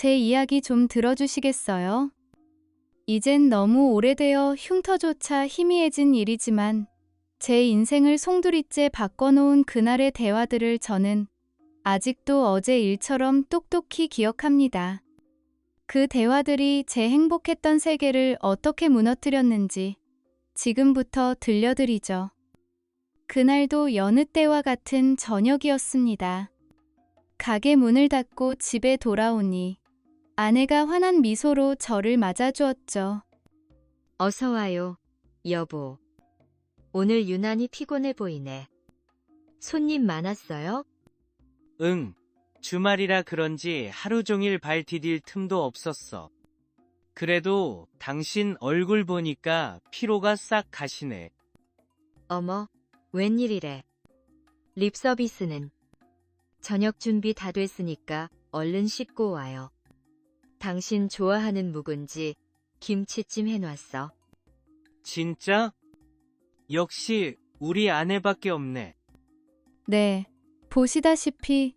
제 이야기 좀 들어주시겠어요? 이젠 너무 오래되어 흉터조차 희미해진 일이지만 제 인생을 송두리째 바꿔놓은 그날의 대화들을 저는 아직도 어제 일처럼 똑똑히 기억합니다. 그 대화들이 제 행복했던 세계를 어떻게 무너뜨렸는지 지금부터 들려드리죠. 그날도 여느 때와 같은 저녁이었습니다. 가게 문을 닫고 집에 돌아오니 아내가 환한 미소로 저를 맞아주었죠. 어서 와요, 여보. 오늘 유난히 피곤해 보이네. 손님 많았어요? 응, 주말이라 그런지 하루 종일 발 디딜 틈도 없었어. 그래도 당신 얼굴 보니까 피로가 싹 가시네. 어머, 웬일이래. 립 서비스는? 저녁 준비 다 됐으니까 얼른 씻고 와요. 당신 좋아하는 묵은지 김치찜 해놨어. 진짜? 역시 우리 아내밖에 없네. 네, 보시다시피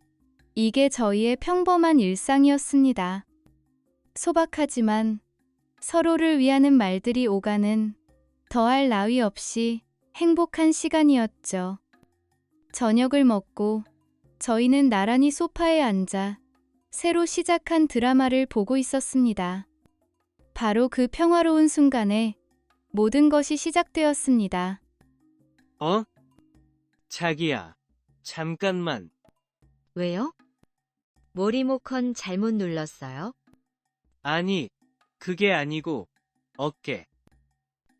이게 저희의 평범한 일상이었습니다. 소박하지만 서로를 위하는 말들이 오가는 더할 나위 없이 행복한 시간이었죠. 저녁을 먹고 저희는 나란히 소파에 앉아 새로 시작한 드라마를 보고 있었습니다. 바로 그 평화로운 순간에 모든 것이 시작되었습니다. 어? 자기야, 잠깐만. 왜요? 뭐 리모컨 잘못 눌렀어요? 아니, 그게 아니고 어깨.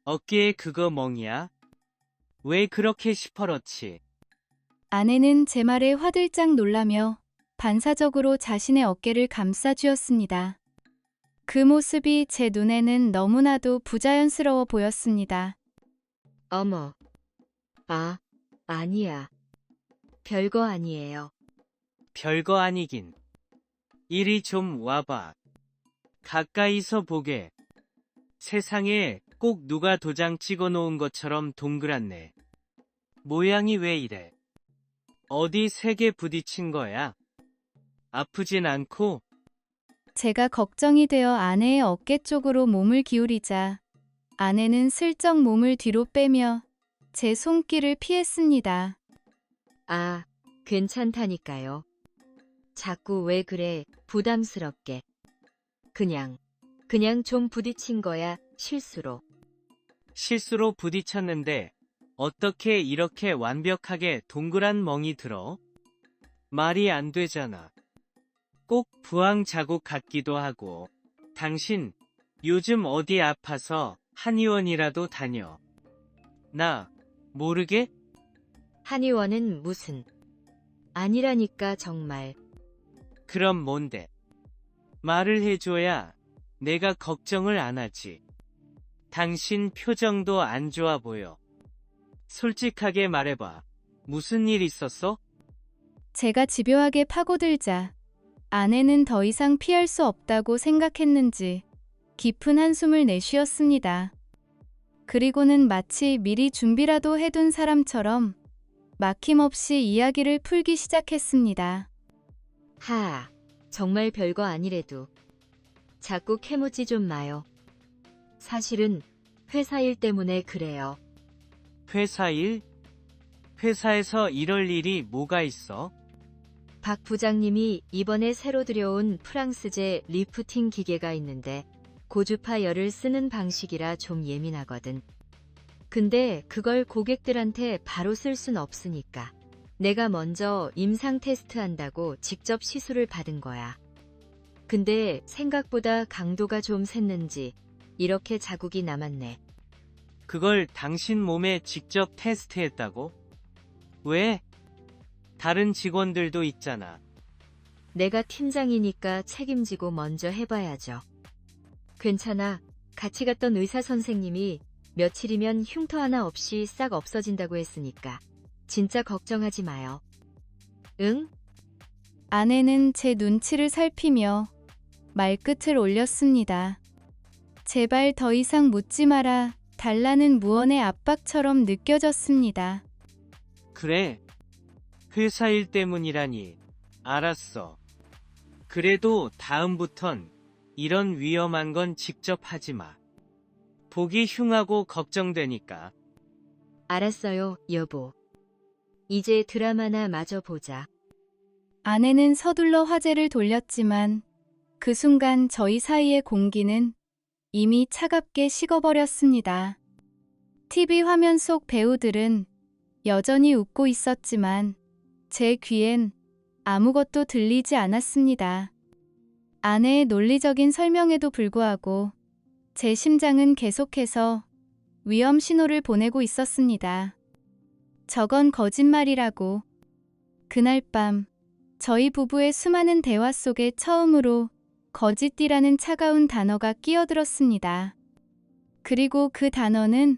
어깨에 그거 멍이야? 왜 그렇게 시퍼렇지? 아내는 제 말에 화들짝 놀라며 반사적으로 자신의 어깨를 감싸주었습니다. 그 모습이 제 눈에는 너무나도 부자연스러워 보였습니다. 어머. 아니야. 별거 아니에요. 별거 아니긴. 이리 좀 와봐. 가까이서 보게. 세상에 꼭 누가 도장 찍어 놓은 것처럼 동그랗네. 모양이 왜 이래? 어디 세게 부딪힌 거야? 아프진 않고? 제가 걱정이 되어 아내의 어깨 쪽으로 몸을 기울이자 아내는 슬쩍 몸을 뒤로 빼며 제 손길을 피했습니다. 괜찮다니까요. 자꾸 왜 그래, 부담스럽게. 그냥 좀 부딪힌 거야, 실수로. 실수로 부딪혔는데 어떻게 이렇게 완벽하게 동그란 멍이 들어? 말이 안 되잖아. 꼭 부항 자국 같기도 하고. 당신 요즘 어디 아파서 한의원이라도 다녀. 나 모르게? 한의원은 무슨. 아니라니까 정말. 그럼 뭔데? 말을 해줘야 내가 걱정을 안 하지. 당신 표정도 안 좋아 보여. 솔직하게 말해봐. 무슨 일 있었어? 제가 집요하게 파고들자 아내는 더 이상 피할 수 없다고 생각했는지 깊은 한숨을 내쉬었습니다. 그리고는 마치 미리 준비라도 해둔 사람처럼 막힘없이 이야기를 풀기 시작했습니다. 정말 별거 아니래도. 자꾸 캐묻지 좀 마요. 사실은 회사 일 때문에 그래요. 회사 일? 회사에서 이럴 일이 뭐가 있어? 박 부장님이 이번에 새로 들여온 프랑스제 리프팅 기계가 있는데 고주파 열을 쓰는 방식이라 좀 예민하거든. 근데 그걸 고객들한테 바로 쓸 순 없으니까 내가 먼저 임상 테스트한다고 직접 시술을 받은 거야. 근데 생각보다 강도가 좀 샜는지 이렇게 자국이 남았네. 그걸 당신 몸에 직접 테스트했다고? 왜? 다른 직원들도 있잖아. 내가 팀장이니까 책임지고 먼저 해봐야죠. 괜찮아. 같이 갔던 의사 선생님이 며칠이면 흉터 하나 없이 싹 없어진다고 했으니까 진짜 걱정하지 마요. 응? 아내는 제 눈치를 살피며 말끝을 올렸습니다. 제발 더 이상 묻지 마라. 달라는 무언의 압박처럼 느껴졌습니다. 그래. 회사 일 때문이라니. 알았어. 그래도 다음부턴 이런 위험한 건 직접 하지 마. 보기 흉하고 걱정되니까. 알았어요, 여보. 이제 드라마나 마저 보자. 아내는 서둘러 화제를 돌렸지만 그 순간 저희 사이의 공기는 이미 차갑게 식어버렸습니다. TV 화면 속 배우들은 여전히 웃고 있었지만 제 귀엔 아무것도 들리지 않았습니다. 아내의 논리적인 설명에도 불구하고 제 심장은 계속해서 위험 신호를 보내고 있었습니다. 저건 거짓말이라고. 그날 밤 저희 부부의 수많은 대화 속에 처음으로 거짓이라는 차가운 단어가 끼어들었습니다. 그리고 그 단어는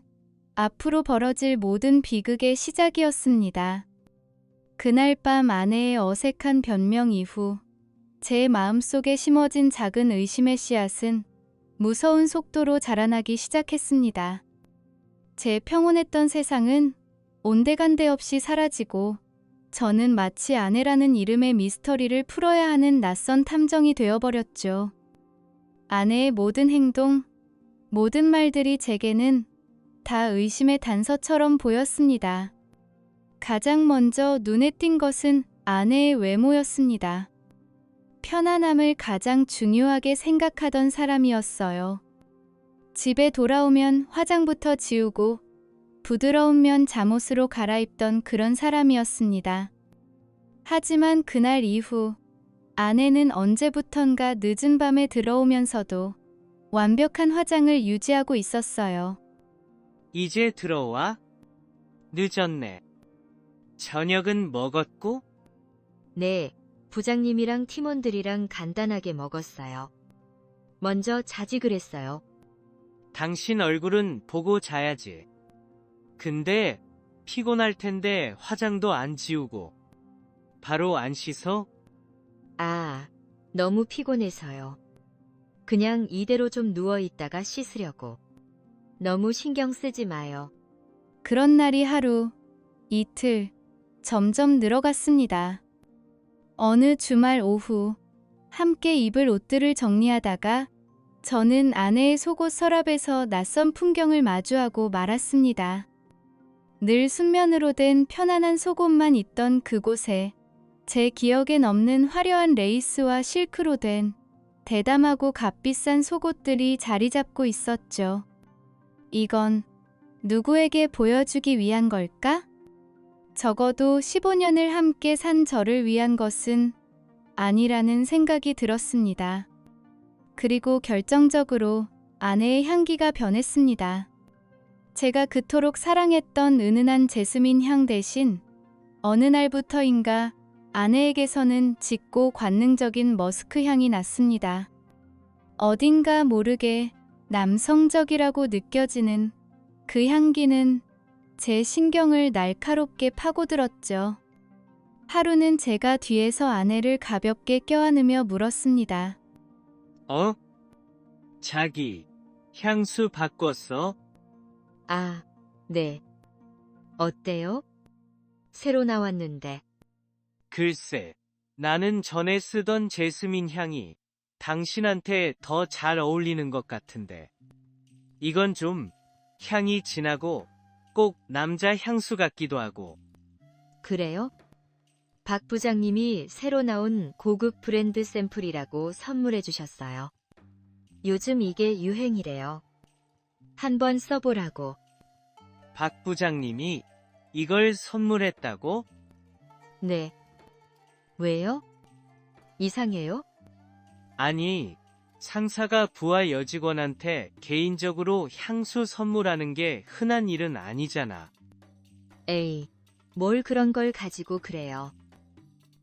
앞으로 벌어질 모든 비극의 시작이었습니다. 그날 밤 아내의 어색한 변명 이후 제 마음속에 심어진 작은 의심의 씨앗은 무서운 속도로 자라나기 시작했습니다. 제 평온했던 세상은 온데간데 없이 사라지고 저는 마치 아내라는 이름의 미스터리를 풀어야 하는 낯선 탐정이 되어버렸죠. 아내의 모든 행동, 모든 말들이 제게는 다 의심의 단서처럼 보였습니다. 가장 먼저 눈에 띈 것은 아내의 외모였습니다. 편안함을 가장 중요하게 생각하던 사람이었어요. 집에 돌아오면 화장부터 지우고 부드러운 면 잠옷으로 갈아입던 그런 사람이었습니다. 하지만 그날 이후 아내는 언제부턴가 늦은 밤에 들어오면서도 완벽한 화장을 유지하고 있었어요. 이제 들어와? 늦었네. 저녁은 먹었고? 네, 부장님이랑 팀원들이랑 간단하게 먹었어요. 먼저 자지 그랬어요. 당신 얼굴은 보고 자야지. 근데 피곤할 텐데 화장도 안 지우고 바로 안 씻어? 아, 너무 피곤해서요. 그냥 이대로 좀 누워 있다가 씻으려고. 너무 신경 쓰지 마요. 그런 날이 하루, 이틀, 점점 늘어갔습니다. 어느 주말 오후 함께 입을 옷들을 정리하다가 저는 아내의 속옷 서랍에서 낯선 풍경을 마주하고 말았습니다. 늘 순면으로 된 편안한 속옷만 있던 그곳에 제 기억엔 없는 화려한 레이스와 실크로 된 대담하고 값비싼 속옷들이 자리 잡고 있었죠. 이건 누구에게 보여주기 위한 걸까? 적어도 15년을 함께 산 저를 위한 것은 아니라는 생각이 들었습니다. 그리고 결정적으로 아내의 향기가 변했습니다. 제가 그토록 사랑했던 은은한 제스민 향 대신 어느 날부터인가 아내에게서는 짙고 관능적인 머스크 향이 났습니다. 어딘가 모르게 남성적이라고 느껴지는 그 향기는 제 신경을 날카롭게 파고들었죠. 하루는 제가 뒤에서 아내를 가볍게 껴안으며 물었습니다. 자기, 향수 바꿨어? 아, 네. 어때요? 새로 나왔는데. 글쎄, 나는 전에 쓰던 제스민 향이 당신한테 더 잘 어울리는 것 같은데. 이건 좀 향이 진하고 꼭 남자 향수 같기도 하고. 그래요? 박 부장님이 새로 나온 고급 브랜드 샘플이라고 선물해 주셨어요. 요즘 이게 유행이래요. 한번 써보라고. 박 부장님이 이걸 선물했다고? 네. 왜요? 이상해요? 아니, 상사가 부하 여직원한테 개인적으로 향수 선물하는 게 흔한 일은 아니잖아. 에이, 뭘 그런 걸 가지고 그래요.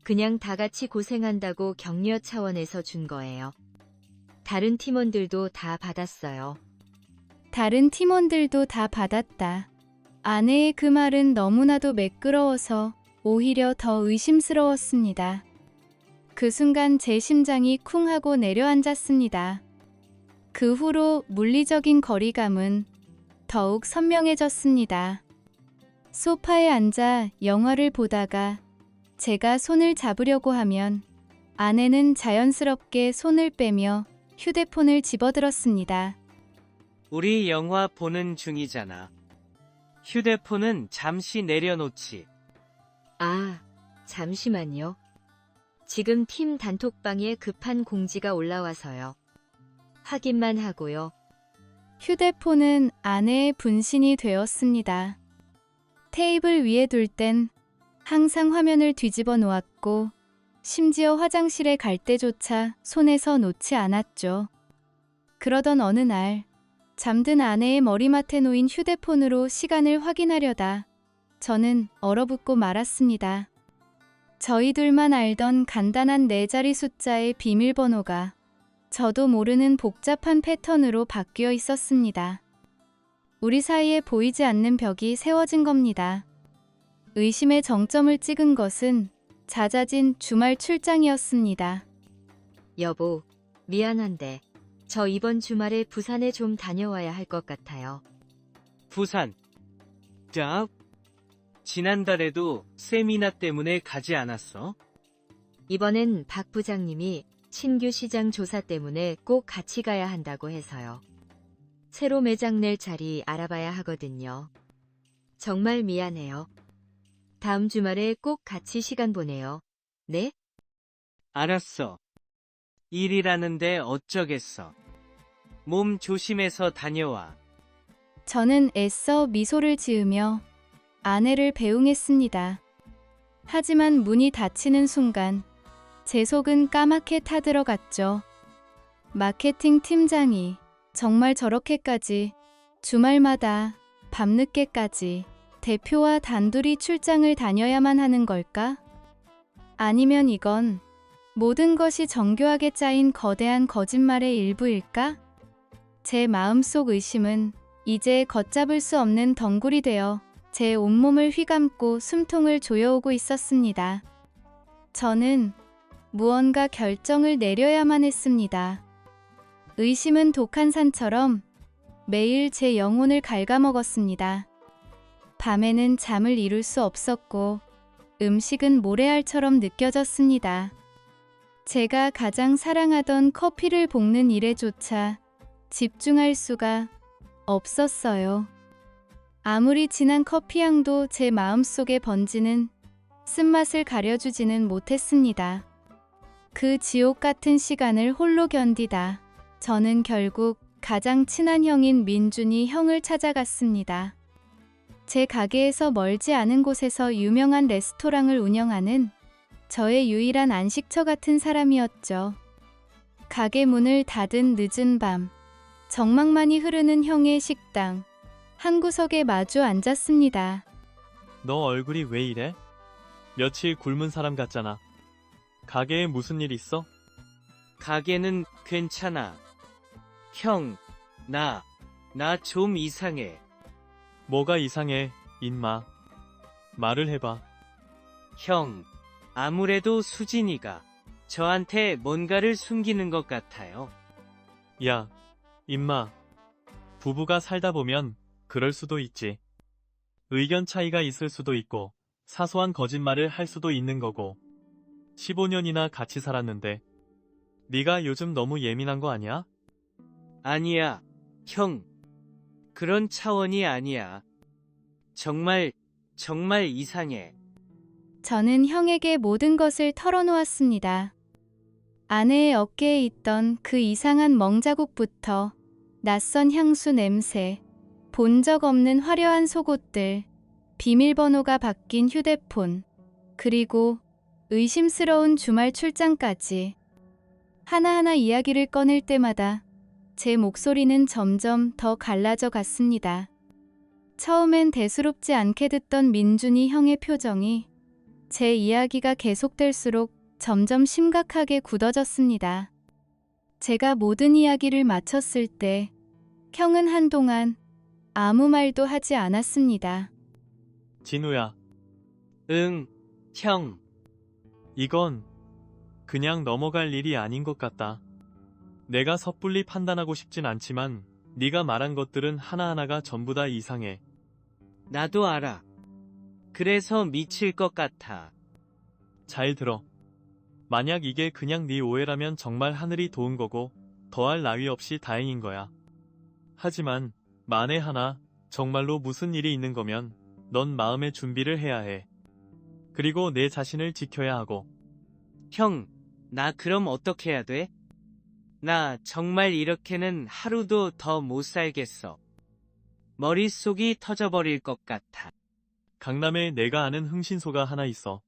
그냥 다 같이 고생한다고 격려 차원에서 준 거예요. 다른 팀원들도 다 받았어요. 다른 팀원들도 다 받았다. 아내의 그 말은 너무나도 매끄러워서 오히려 더 의심스러웠습니다. 그 순간 제 심장이 쿵 하고 내려앉았습니다. 그 후로 물리적인 거리감은 더욱 선명해졌습니다. 소파에 앉아 영화를 보다가 제가 손을 잡으려고 하면 아내는 자연스럽게 손을 빼며 휴대폰을 집어들었습니다. 우리 영화 보는 중이잖아. 휴대폰은 잠시 내려놓지. 아, 잠시만요. 지금 팀 단톡방에 급한 공지가 올라와서요. 확인만 하고요. 휴대폰은 아내의 분신이 되었습니다. 테이블 위에 둘 땐 항상 화면을 뒤집어 놓았고, 심지어 화장실에 갈 때조차 손에서 놓지 않았죠. 그러던 어느 날, 잠든 아내의 머리맡에 놓인 휴대폰으로 시간을 확인하려다 저는 얼어붙고 말았습니다. 저희 둘만 알던 간단한 4자리 숫자의 비밀번호가 저도 모르는 복잡한 패턴으로 바뀌어 있었습니다. 우리 사이에 보이지 않는 벽이 세워진 겁니다. 의심의 정점을 찍은 것은 잦아진 주말 출장이었습니다. 여보, 미안한데 저 이번 주말에 부산에 좀 다녀와야 할 것 같아요. 부산. 자, 지난달에도 세미나 때문에 가지 않았어? 이번엔 박 부장님이 신규 시장 조사 때문에 꼭 같이 가야 한다고 해서요. 새로 매장 낼 자리 알아봐야 하거든요. 정말 미안해요. 다음 주말에 꼭 같이 시간 보내요. 네? 알았어. 일이라는데 어쩌겠어. 몸 조심해서 다녀와. 저는 애써 미소를 지으며 아내를 배웅했습니다. 하지만 문이 닫히는 순간 제 속은 까맣게 타들어갔죠. 마케팅 팀장이 정말 저렇게까지 주말마다 밤늦게까지 대표와 단둘이 출장을 다녀야만 하는 걸까? 아니면 이건 모든 것이 정교하게 짜인 거대한 거짓말의 일부일까? 제 마음속 의심은 이제 걷잡을 수 없는 덩굴이 되어 제 온몸을 휘감고 숨통을 조여오고 있었습니다. 저는 무언가 결정을 내려야만 했습니다. 의심은 독한 산처럼 매일 제 영혼을 갉아먹었습니다. 밤에는 잠을 이룰 수 없었고 음식은 모래알처럼 느껴졌습니다. 제가 가장 사랑하던 커피를 볶는 일에조차 집중할 수가 없었어요. 아무리 진한 커피 향도 제 마음속에 번지는 쓴맛을 가려주지는 못했습니다. 그 지옥 같은 시간을 홀로 견디다 저는 결국 가장 친한 형인 민준이 형을 찾아갔습니다. 제 가게에서 멀지 않은 곳에서 유명한 레스토랑을 운영하는 저의 유일한 안식처 같은 사람이었죠. 가게 문을 닫은 늦은 밤, 정막만이 흐르는 형의 식당, 한 구석에 마주 앉았습니다. 너 얼굴이 왜 이래? 며칠 굶은 사람 같잖아. 가게에 무슨 일 있어? 가게는 괜찮아. 형, 나 좀 이상해. 뭐가 이상해, 임마. 말을 해봐. 형, 아무래도 수진이가 저한테 뭔가를 숨기는 것 같아요. 야, 임마. 부부가 살다 보면 그럴 수도 있지. 의견 차이가 있을 수도 있고 사소한 거짓말을 할 수도 있는 거고. 15년이나 같이 살았는데 네가 요즘 너무 예민한 거 아니야? 아니야, 형. 그런 차원이 아니야. 정말 이상해. 저는 형에게 모든 것을 털어놓았습니다. 아내의 어깨에 있던 그 이상한 멍자국부터 낯선 향수 냄새, 본 적 없는 화려한 속옷들, 비밀번호가 바뀐 휴대폰, 그리고 의심스러운 주말 출장까지. 하나하나 이야기를 꺼낼 때마다 제 목소리는 점점 더 갈라져 갔습니다. 처음엔 대수롭지 않게 듣던 민준이 형의 표정이 제 이야기가 계속될수록 점점 심각하게 굳어졌습니다. 제가 모든 이야기를 마쳤을 때 형은 한동안 아무 말도 하지 않았습니다. 진우야, 응, 형. 이건 그냥 넘어갈 일이 아닌 것 같다. 내가 섣불리 판단하고 싶진 않지만 네가 말한 것들은 하나하나가 전부 다 이상해. 나도 알아. 그래서 미칠 것 같아. 잘 들어. 만약 이게 그냥 네 오해라면 정말 하늘이 도운 거고 더할 나위 없이 다행인 거야. 하지만 만에 하나 정말로 무슨 일이 있는 거면 넌 마음의 준비를 해야 해. 그리고 내 자신을 지켜야 하고. 형, 나 그럼 어떻게 해야 돼? 나 정말 이렇게는 하루도 더 못 살겠어. 머릿속이 터져버릴 것 같아. 강남에 내가 아는 흥신소가 하나 있어.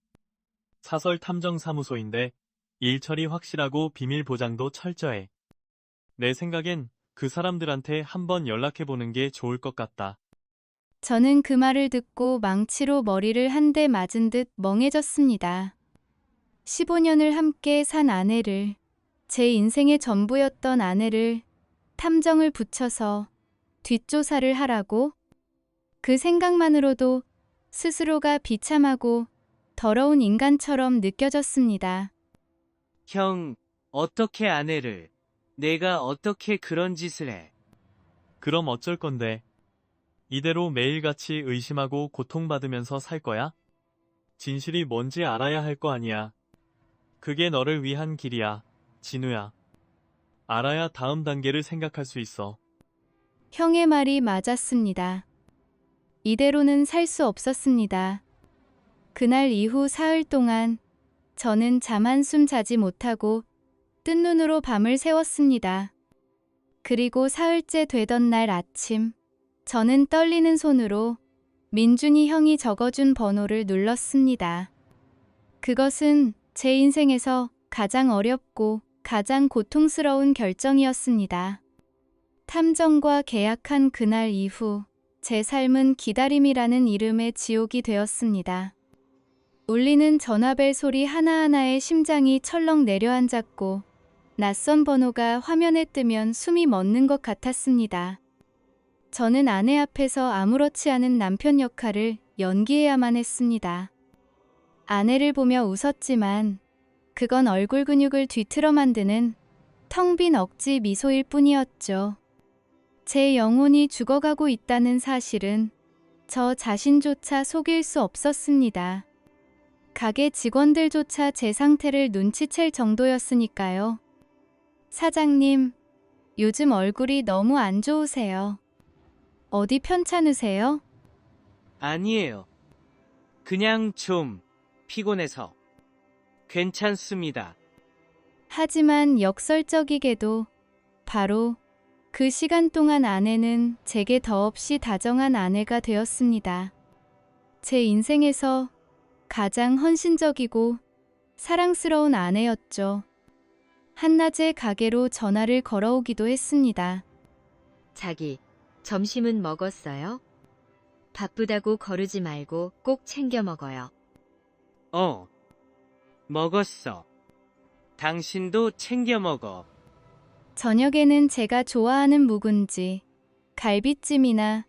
사설 탐정사무소인데 일 처리 확실하고 비밀 보장도 철저해. 내 생각엔 그 사람들한테 한번 연락해보는 게 좋을 것 같다. 저는 그 말을 듣고 망치로 머리를 한 대 맞은 듯 멍해졌습니다. 15년을 함께 산 아내를, 제 인생의 전부였던 아내를 탐정을 붙여서 뒷조사를 하라고? 그 생각만으로도 스스로가 비참하고 더러운 인간처럼 느껴졌습니다. 형, 어떻게 아내를, 내가 어떻게 그런 짓을 해? 그럼 어쩔 건데? 이대로 매일같이 의심하고 고통받으면서 살 거야? 진실이 뭔지 알아야 할 거 아니야. 그게 너를 위한 길이야, 진우야. 알아야 다음 단계를 생각할 수 있어. 형의 말이 맞았습니다. 이대로는 살 수 없었습니다. 그날 이후 사흘 동안 저는 잠 한숨 자지 못하고 뜬 눈으로 밤을 새웠습니다. 그리고 사흘째 되던 날 아침, 저는 떨리는 손으로 민준이 형이 적어준 번호를 눌렀습니다. 그것은 제 인생에서 가장 어렵고 가장 고통스러운 결정이었습니다. 탐정과 계약한 그날 이후 제 삶은 기다림이라는 이름의 지옥이 되었습니다. 울리는 전화벨 소리 하나하나에 심장이 철렁 내려앉았고 낯선 번호가 화면에 뜨면 숨이 멎는 것 같았습니다. 저는 아내 앞에서 아무렇지 않은 남편 역할을 연기해야만 했습니다. 아내를 보며 웃었지만 그건 얼굴 근육을 뒤틀어 만드는 텅 빈 억지 미소일 뿐이었죠. 제 영혼이 죽어가고 있다는 사실은 저 자신조차 속일 수 없었습니다. 가게 직원들조차 제 상태를 눈치챌 정도였으니까요. 사장님, 요즘 얼굴이 너무 안 좋으세요. 어디 편찮으세요? 아니에요. 그냥 좀 피곤해서. 괜찮습니다. 하지만 역설적이게도 바로 그 시간 동안 아내는 제게 더없이 다정한 아내가 되었습니다. 제 인생에서 가장 헌신적이고 사랑스러운 아내였죠. 한낮에 가게로 전화를 걸어오기도 했습니다. 자기, 점심은 먹었어요? 바쁘다고 거르지 말고 꼭 챙겨 먹어요. 먹었어. 당신도 챙겨 먹어. 저녁에는 제가 좋아하는 묵은지, 갈비찜이나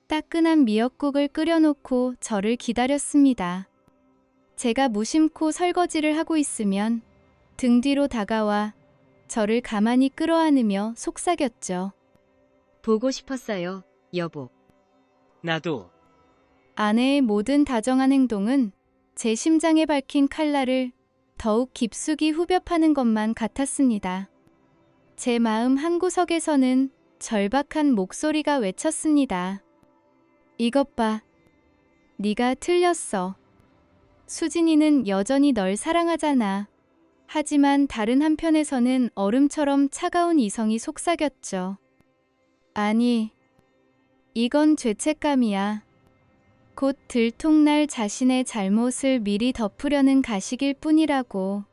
따끈한 미역국을 끓여놓고 저를 기다렸습니다. 제가 무심코 설거지를 하고 있으면 등 뒤로 다가와 저를 가만히 끌어안으며 속삭였죠. 보고 싶었어요, 여보. 나도. 아내의 모든 다정한 행동은 제 심장에 박힌 칼날을 더욱 깊숙이 후벼 파는 것만 같았습니다. 제 마음 한구석에서는 절박한 목소리가 외쳤습니다. 이것 봐. 네가 틀렸어. 수진이는 여전히 널 사랑하잖아. 하지만 다른 한편에서는 얼음처럼 차가운 이성이 속삭였죠. 아니, 이건 죄책감이야. 곧 들통날 자신의 잘못을 미리 덮으려는 가식일 뿐이라고.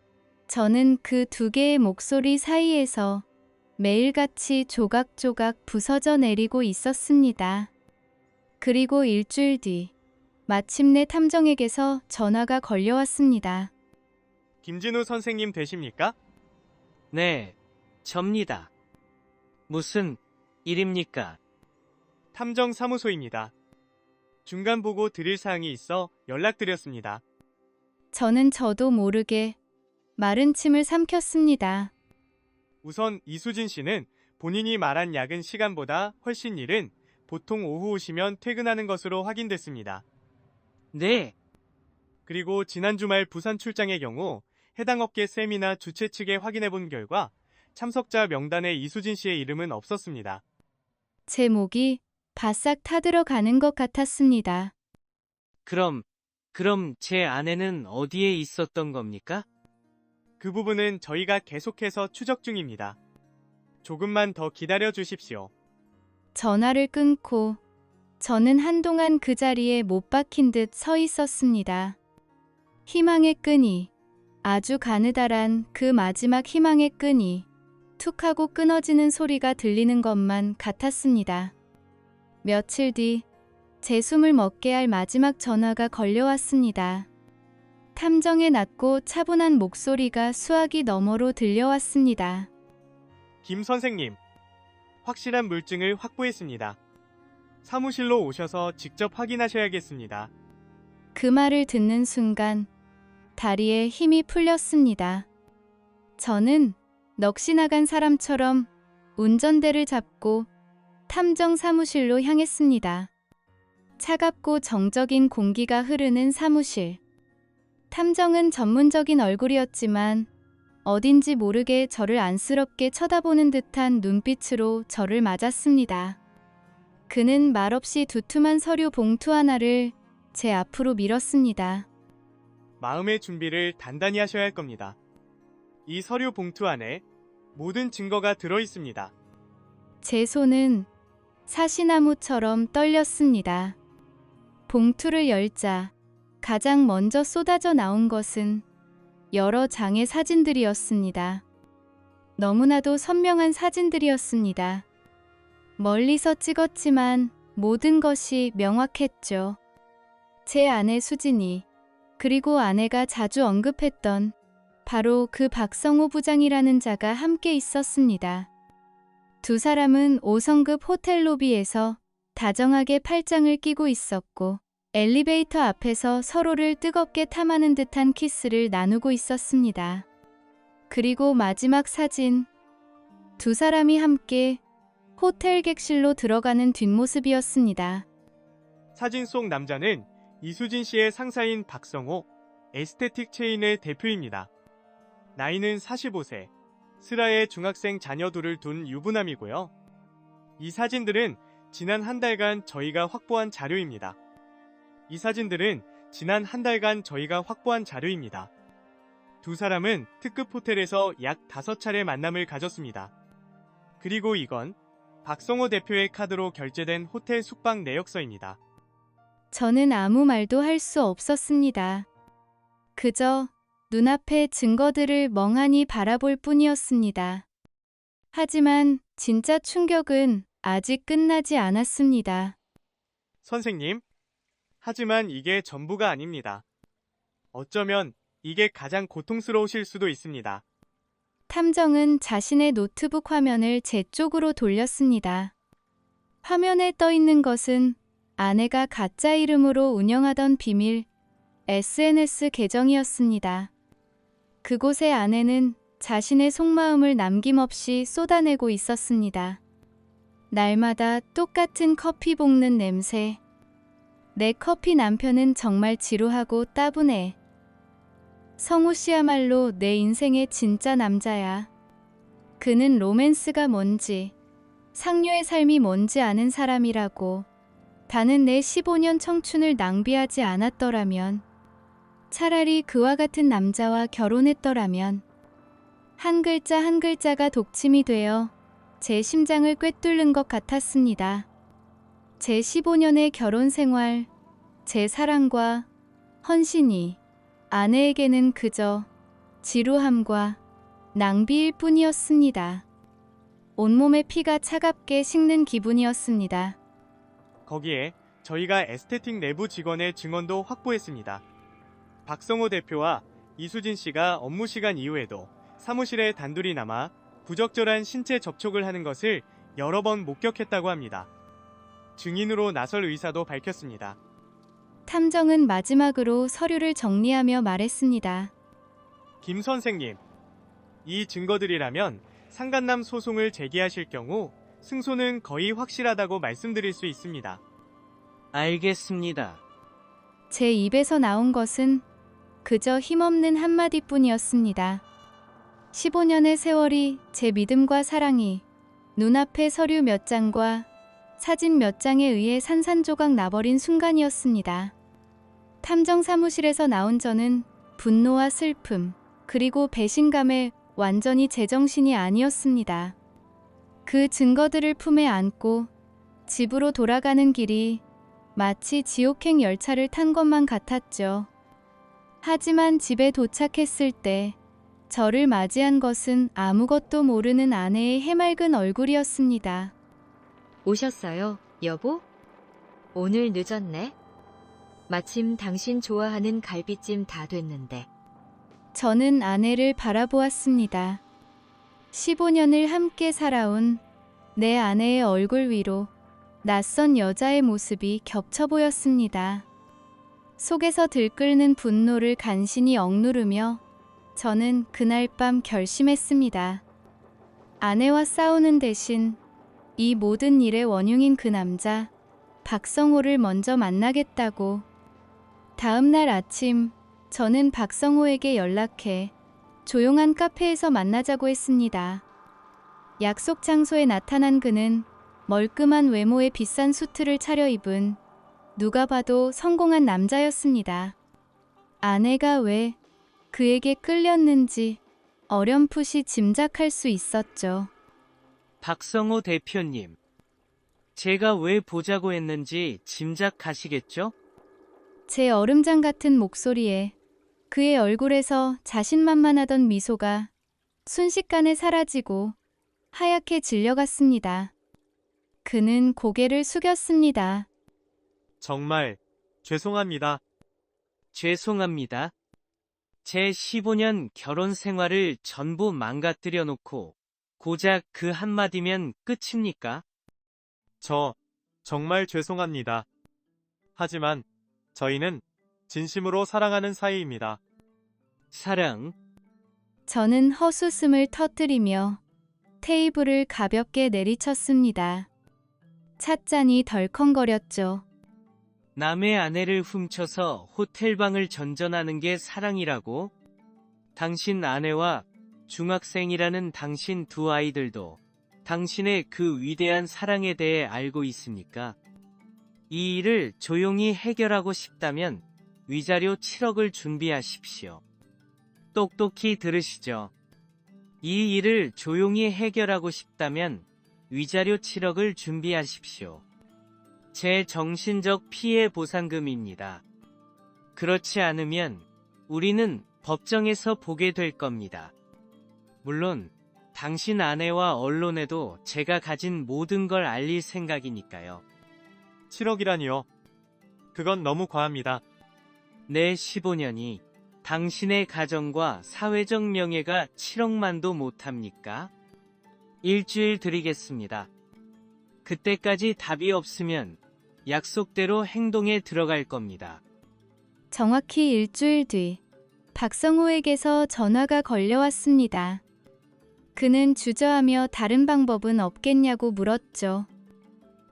저는 그 두 개의 목소리 사이에서 매일같이 조각조각 부서져 내리고 있었습니다. 그리고 일주일 뒤, 마침내 탐정에게서 전화가 걸려왔습니다. 김진우 선생님 되십니까? 네, 접니다. 무슨 일입니까? 탐정사무소입니다. 중간 보고 드릴 사항이 있어 연락드렸습니다. 저는 저도 모르게 마른 침을 삼켰습니다. 우선 이수진 씨는 본인이 말한 야근 시간보다 훨씬 이른 보통 오후 오시면 퇴근하는 것으로 확인됐습니다. 네, 그리고 지난 주말 부산 출장의 경우 해당 업계 셈이나 주최 측에 확인해본 결과 참석자 명단에 이수진 씨의 이름은 없었습니다. 제 목이 바싹 타들어가는 것 같았습니다. 그럼 제 아내는 어디에 있었던 겁니까? 그 부분은 저희가 계속해서 추적 중입니다. 조금만 더 기다려 주십시오. 전화를 끊고 저는 한동안 그 자리에 못 박힌 듯 서 있었습니다. 희망의 끈이, 아주 가느다란 그 마지막 희망의 끈이 툭 하고 끊어지는 소리가 들리는 것만 같았습니다. 며칠 뒤 제 숨을 먹게 할 마지막 전화가 걸려왔습니다. 탐정의 낮고 차분한 목소리가 수화기 너머로 들려왔습니다. 김 선생님, 확실한 물증을 확보했습니다. 사무실로 오셔서 직접 확인하셔야겠습니다. 그 말을 듣는 순간 다리에 힘이 풀렸습니다. 저는 넋이 나간 사람처럼 운전대를 잡고 탐정 사무실로 향했습니다. 차갑고 정적인 공기가 흐르는 사무실. 탐정은 전문적인 얼굴이었지만 어딘지 모르게 저를 안쓰럽게 쳐다보는 듯한 눈빛으로 저를 맞았습니다. 그는 말없이 두툼한 서류 봉투 하나를 제 앞으로 밀었습니다. 마음의 준비를 단단히 하셔야 할 겁니다. 이 서류 봉투 안에 모든 증거가 들어 있습니다. 제 손은 사시나무처럼 떨렸습니다. 봉투를 열자 가장 먼저 쏟아져 나온 것은 여러 장의 사진들이었습니다. 너무나도 선명한 사진들이었습니다. 멀리서 찍었지만 모든 것이 명확했죠. 제 아내 수진이, 그리고 아내가 자주 언급했던 바로 그 박성호 부장이라는 자가 함께 있었습니다. 두 사람은 5성급 호텔 로비에서 다정하게 팔짱을 끼고 있었고 엘리베이터 앞에서 서로를 뜨겁게 탐하는 듯한 키스를 나누고 있었습니다. 그리고 마지막 사진, 두 사람이 함께 호텔 객실로 들어가는 뒷모습이었습니다. 사진 속 남자는 이수진 씨의 상사인 박성호 에스테틱 체인의 대표입니다. 나이는 45세, 슬하의 중학생 자녀 둘을 둔 유부남이고요. 이 사진들은 지난 한 달간 저희가 확보한 자료입니다. 두 사람은 특급 호텔에서 약 5차례 만남을 가졌습니다. 그리고 이건 박성호 대표의 카드로 결제된 호텔 숙박 내역서입니다. 저는 아무 말도 할 수 없었습니다. 그저 눈앞의 증거들을 멍하니 바라볼 뿐이었습니다. 하지만 진짜 충격은 아직 끝나지 않았습니다. 선생님, 하지만 이게 전부가 아닙니다. 어쩌면 이게 가장 고통스러우실 수도 있습니다. 탐정은 자신의 노트북 화면을 제 쪽으로 돌렸습니다. 화면에 떠 있는 것은 아내가 가짜 이름으로 운영하던 비밀 SNS 계정이었습니다. 그곳에 아내는 자신의 속마음을 남김없이 쏟아내고 있었습니다. 날마다 똑같은 커피 볶는 냄새. 내 커피 남편은 정말 지루하고 따분해. 성우 씨야말로 내 인생의 진짜 남자야. 그는 로맨스가 뭔지, 상류의 삶이 뭔지 아는 사람이라고. 나는 내 15년 청춘을 낭비하지 않았더라면, 차라리 그와 같은 남자와 결혼했더라면, 한 글자 한 글자가 독침이 되어 제 심장을 꿰뚫는 것 같았습니다. 제 15년의 결혼 생활, 제 사랑과 헌신이 아내에게는 그저 지루함과 낭비일 뿐이었습니다. 온몸의 피가 차갑게 식는 기분이었습니다. 거기에 저희가 에스테틱 내부 직원의 증언도 확보했습니다. 박성호 대표와 이수진 씨가 업무 시간 이후에도 사무실에 단둘이 남아 부적절한 신체 접촉을 하는 것을 여러 번 목격했다고 합니다. 증인으로 나설 의사도 밝혔습니다. 탐정은 마지막으로 서류를 정리하며 말했습니다. 김 선생님, 이 증거들이라면 상간남 소송을 제기하실 경우 승소는 거의 확실하다고 말씀드릴 수 있습니다. 알겠습니다. 제 입에서 나온 것은 그저 힘없는 한마디뿐이었습니다. 15년의 세월이 제 믿음과 사랑이 눈앞에 서류 몇 장과 사진 몇 장에 의해 산산조각 나버린 순간이었습니다. 탐정 사무실에서 나온 저는 분노와 슬픔, 그리고 배신감에 완전히 제정신이 아니었습니다. 그 증거들을 품에 안고 집으로 돌아가는 길이 마치 지옥행 열차를 탄 것만 같았죠. 하지만 집에 도착했을 때 저를 맞이한 것은 아무것도 모르는 아내의 해맑은 얼굴이었습니다. 오셨어요, 여보? 오늘 늦었네. 마침 당신 좋아하는 갈비찜 다 됐는데. 저는 아내를 바라보았습니다. 15년을 함께 살아온 내 아내의 얼굴 위로 낯선 여자의 모습이 겹쳐 보였습니다. 속에서 들끓는 분노를 간신히 억누르며 저는 그날 밤 결심했습니다. 아내와 싸우는 대신 이 모든 일의 원흉인 그 남자, 박성호를 먼저 만나겠다고. 다음 날 아침, 저는 박성호에게 연락해 조용한 카페에서 만나자고 했습니다. 약속 장소에 나타난 그는 멀끔한 외모에 비싼 수트를 차려입은 누가 봐도 성공한 남자였습니다. 아내가 왜 그에게 끌렸는지 어렴풋이 짐작할 수 있었죠. 박성호 대표님, 제가 왜 보자고 했는지 짐작하시겠죠? 제 얼음장 같은 목소리에 그의 얼굴에서 자신만만하던 미소가 순식간에 사라지고 하얗게 질려갔습니다. 그는 고개를 숙였습니다. 정말 죄송합니다. 죄송합니다. 제 15년 결혼 생활을 전부 망가뜨려 놓고 고작 그 한마디면 끝입니까? 저 정말 죄송합니다. 하지만 저희는 진심으로 사랑하는 사이입니다. 사랑, 저는 헛웃음을 터뜨리며 테이블을 가볍게 내리쳤습니다. 찻잔이 덜컹거렸죠. 남의 아내를 훔쳐서 호텔방을 전전하는 게 사랑이라고? 당신 아내와 중학생이라는 당신 두 아이들도 당신의 그 위대한 사랑에 대해 알고 있습니까? 이 일을 조용히 해결하고 싶다면 위자료 7억을 준비하십시오. 똑똑히 들으시죠. 이 일을 조용히 해결하고 싶다면 위자료 7억을 준비하십시오. 제 정신적 피해 보상금입니다. 그렇지 않으면 우리는 법정에서 보게 될 겁니다. 물론 당신 아내와 언론에도 제가 가진 모든 걸 알릴 생각이니까요. 7억이라니요. 그건 너무 과합니다. 내 15년이 당신의 가정과 사회적 명예가 7억만도 못합니까? 일주일 드리겠습니다. 그때까지 답이 없으면 약속대로 행동에 들어갈 겁니다. 정확히 일주일 뒤 박성호에게서 전화가 걸려왔습니다. 그는 주저하며 다른 방법은 없겠냐고 물었죠.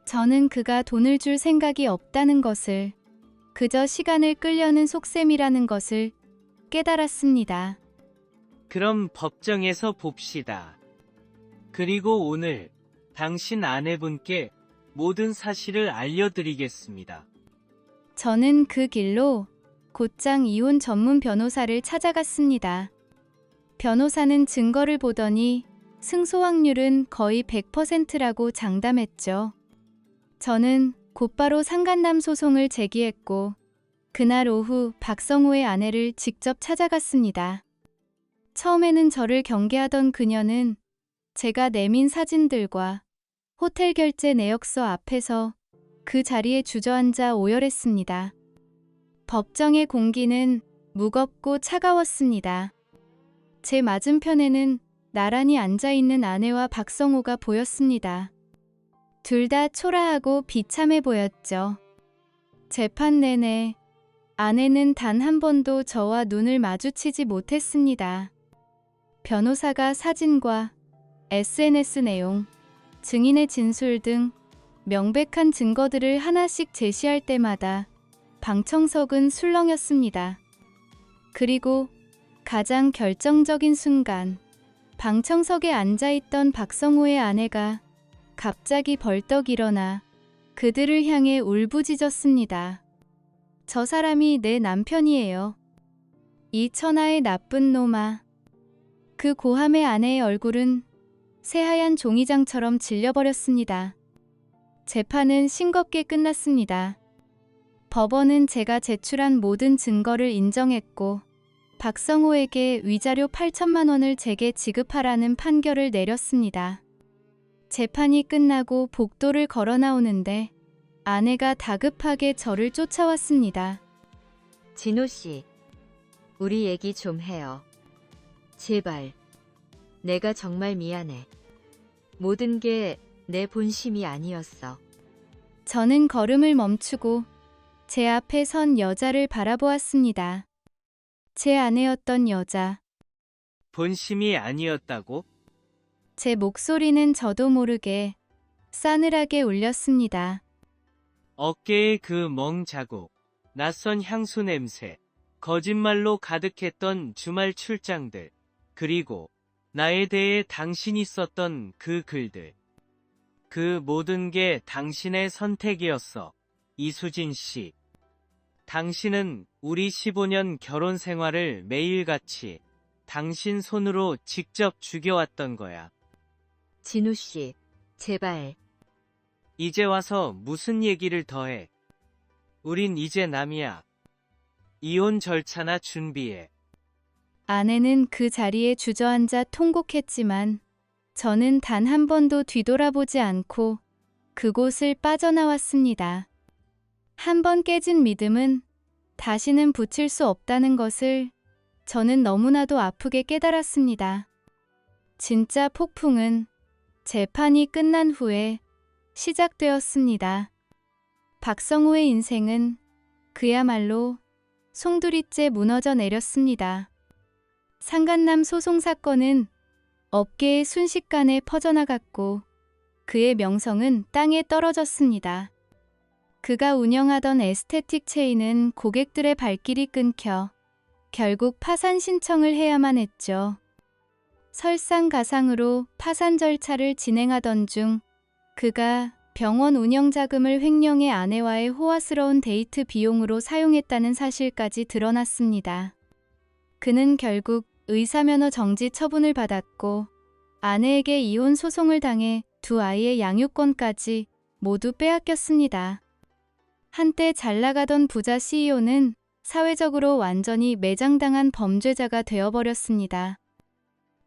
저는 그가 돈을 줄 생각이 없다는 것을, 그저 시간을 끌려는 속셈이라는 것을 깨달았습니다. 그럼 법정에서 봅시다. 그리고 오늘 당신 아내분께 모든 사실을 알려드리겠습니다. 저는 그 길로 곧장 이혼 전문 변호사를 찾아갔습니다. 변호사는 증거를 보더니 승소 확률은 거의 100%라고 장담했죠. 저는 곧바로 상간남 소송을 제기했고 그날 오후 박성호의 아내를 직접 찾아갔습니다. 처음에는 저를 경계하던 그녀는 제가 내민 사진들과 호텔 결제 내역서 앞에서 그 자리에 주저앉아 오열했습니다. 법정의 공기는 무겁고 차가웠습니다. 제 맞은편에는 나란히 앉아있는 아내와 박성호가 보였습니다. 둘 다 초라하고 비참해 보였죠. 재판 내내 아내는 단 한 번도 저와 눈을 마주치지 못했습니다. 변호사가 사진과 SNS 내용, 증인의 진술 등 명백한 증거들을 하나씩 제시할 때마다 방청석은 술렁였습니다. 그리고 가장 결정적인 순간, 방청석에 앉아있던 박성호의 아내가 갑자기 벌떡 일어나 그들을 향해 울부짖었습니다. 저 사람이 내 남편이에요. 이 천하의 나쁜 놈아. 그 고함의 아내의 얼굴은 새하얀 종이장처럼 질려버렸습니다. 재판은 싱겁게 끝났습니다. 법원은 제가 제출한 모든 증거를 인정했고 박성호에게 위자료 8천만 원을 제게 지급하라는 판결을 내렸습니다. 재판이 끝나고 복도를 걸어 나오는데 아내가 다급하게 저를 쫓아왔습니다. 진호 씨, 우리 얘기 좀 해요. 제발. 내가 정말 미안해. 모든 게 내 본심이 아니었어. 저는 걸음을 멈추고 제 앞에 선 여자를 바라보았습니다. 제 아내였던 여자. 본심이 아니었다고? 제 목소리는 저도 모르게 싸늘하게 울렸습니다. 어깨에 그 멍 자국, 낯선 향수 냄새, 거짓말로 가득했던 주말 출장들, 그리고 나에 대해 당신이 썼던 그 글들. 그 모든 게 당신의 선택이었어, 이수진 씨. 당신은 우리 15년 결혼 생활을 매일같이 당신 손으로 직접 죽여왔던 거야. 진호 씨, 제발. 이제 와서 무슨 얘기를 더해. 우린 이제 남이야. 이혼 절차나 준비해. 아내는 그 자리에 주저앉아 통곡했지만 저는 단 한 번도 뒤돌아보지 않고 그곳을 빠져나왔습니다. 한 번 깨진 믿음은 다시는 붙일 수 없다는 것을 저는 너무나도 아프게 깨달았습니다. 진짜 폭풍은 재판이 끝난 후에 시작되었습니다. 박성호의 인생은 그야말로 송두리째 무너져 내렸습니다. 상간남 소송 사건은 업계에 순식간에 퍼져나갔고 그의 명성은 땅에 떨어졌습니다. 그가 운영하던 에스테틱 체인은 고객들의 발길이 끊겨 결국 파산 신청을 해야만 했죠. 설상가상으로 파산 절차를 진행하던 중 그가 병원 운영 자금을 횡령해 아내와의 호화스러운 데이트 비용으로 사용했다는 사실까지 드러났습니다. 그는 결국 의사면허 정지 처분을 받았고 아내에게 이혼 소송을 당해 두 아이의 양육권까지 모두 빼앗겼습니다. 한때 잘 나가던 부자 CEO는 사회적으로 완전히 매장당한 범죄자가 되어버렸습니다.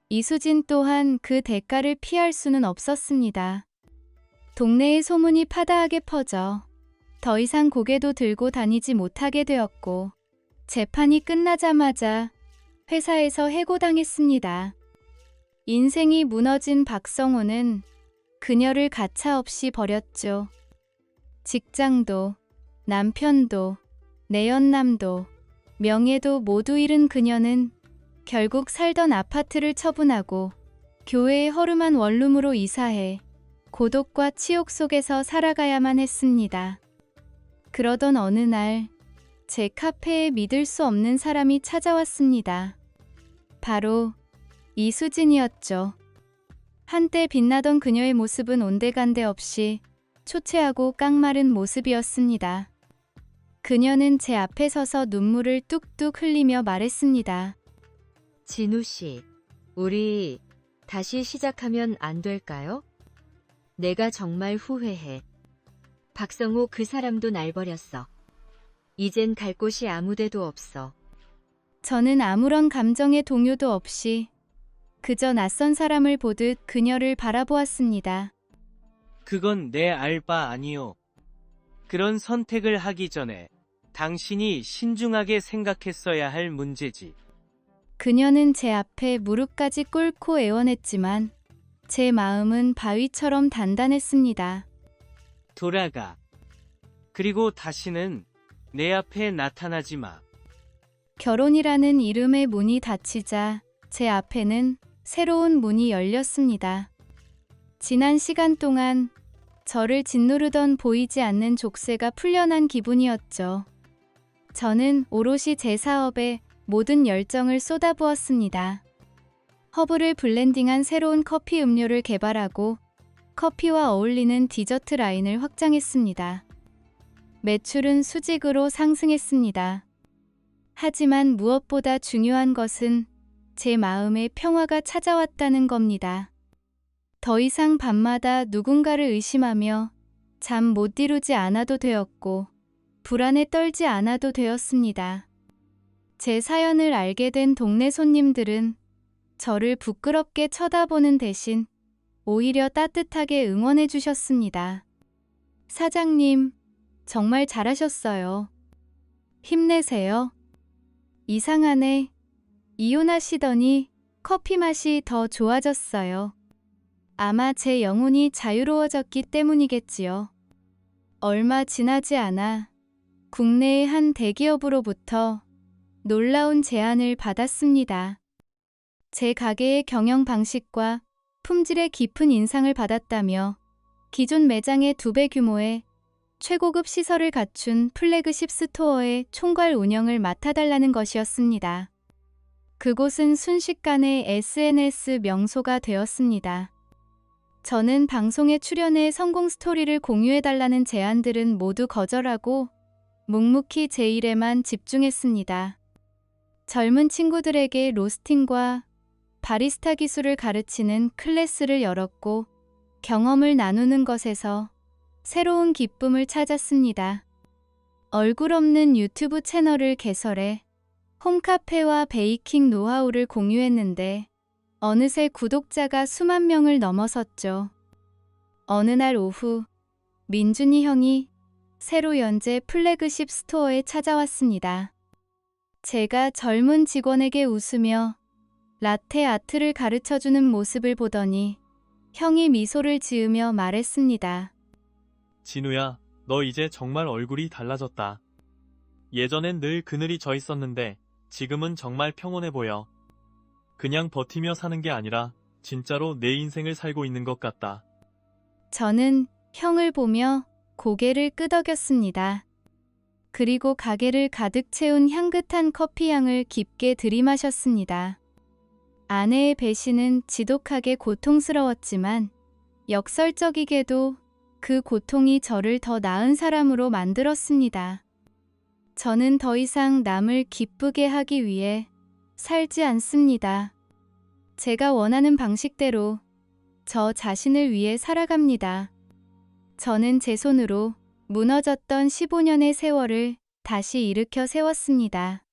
이수진 또한 그 대가를 피할 수는 없었습니다. 동네의 소문이 파다하게 퍼져 더 이상 고개도 들고 다니지 못하게 되었고 재판이 끝나자마자 회사에서 해고당했습니다. 인생이 무너진 박성호는 그녀를 가차없이 버렸죠. 직장도, 남편도, 내연남도, 명예도 모두 잃은 그녀는 결국 살던 아파트를 처분하고 교회의 허름한 원룸으로 이사해 고독과 치욕 속에서 살아가야만 했습니다. 그러던 어느 날 제 카페에 믿을 수 없는 사람이 찾아왔습니다. 바로 이수진이었죠. 한때 빛나던 그녀의 모습은 온데간데 없이 초췌하고 깡마른 모습이었습니다. 그녀는 제 앞에 서서 눈물을 뚝뚝 흘리며 말했습니다. 진우 씨, 우리 다시 시작하면 안 될까요? 내가 정말 후회해. 박성호 그 사람도 날 버렸어. 이젠 갈 곳이 아무 데도 없어. 저는 아무런 감정의 동요도 없이 그저 낯선 사람을 보듯 그녀를 바라보았습니다. 그건 내 알 바 아니요. 그런 선택을 하기 전에 당신이 신중하게 생각했어야 할 문제지. 그녀는 제 앞에 무릎까지 꿇고 애원했지만 제 마음은 바위처럼 단단했습니다. 돌아가. 그리고 다시는 내 앞에 나타나지 마. 결혼이라는 이름의 문이 닫히자 제 앞에는 새로운 문이 열렸습니다. 지난 시간 동안 저를 짓누르던 보이지 않는 족쇄가 풀려난 기분이었죠. 저는 오롯이 제 사업에 모든 열정을 쏟아부었습니다. 허브를 블렌딩한 새로운 커피 음료를 개발하고 커피와 어울리는 디저트 라인을 확장했습니다. 매출은 수직으로 상승했습니다. 하지만 무엇보다 중요한 것은 제 마음에 평화가 찾아왔다는 겁니다. 더 이상 밤마다 누군가를 의심하며 잠 못 이루지 않아도 되었고 불안에 떨지 않아도 되었습니다. 제 사연을 알게 된 동네 손님들은 저를 부끄럽게 쳐다보는 대신 오히려 따뜻하게 응원해 주셨습니다. 사장님, 정말 잘하셨어요. 힘내세요. 이상하네. 이혼하시더니 커피 맛이 더 좋아졌어요. 아마 제 영혼이 자유로워졌기 때문이겠지요. 얼마 지나지 않아 국내의 한 대기업으로부터 놀라운 제안을 받았습니다. 제 가게의 경영 방식과 품질에 깊은 인상을 받았다며 기존 매장의 2배 규모의 최고급 시설을 갖춘 플래그십 스토어의 총괄 운영을 맡아달라는 것이었습니다. 그곳은 순식간에 SNS 명소가 되었습니다. 저는 방송에 출연해 성공 스토리를 공유해달라는 제안들은 모두 거절하고 묵묵히 제 일에만 집중했습니다. 젊은 친구들에게 로스팅과 바리스타 기술을 가르치는 클래스를 열었고 경험을 나누는 것에서 새로운 기쁨을 찾았습니다. 얼굴 없는 유튜브 채널을 개설해 홈카페와 베이킹 노하우를 공유했는데 어느새 구독자가 수만 명을 넘어섰죠. 어느 날 오후 민준이 형이 새로 연재 플래그십 스토어에 찾아왔습니다. 제가 젊은 직원에게 웃으며 라테 아트를 가르쳐주는 모습을 보더니 형이 미소를 지으며 말했습니다. 진우야, 너 이제 정말 얼굴이 달라졌다. 예전엔 늘 그늘이 져 있었는데 지금은 정말 평온해 보여. 그냥 버티며 사는 게 아니라 진짜로 내 인생을 살고 있는 것 같다. 저는 형을 보며 고개를 끄덕였습니다. 그리고 가게를 가득 채운 향긋한 커피향을 깊게 들이마셨습니다. 아내의 배신은 지독하게 고통스러웠지만 역설적이게도 그 고통이 저를 더 나은 사람으로 만들었습니다. 저는 더 이상 남을 기쁘게 하기 위해 살지 않습니다. 제가 원하는 방식대로 저 자신을 위해 살아갑니다. 저는 제 손으로 무너졌던 15년의 세월을 다시 일으켜 세웠습니다.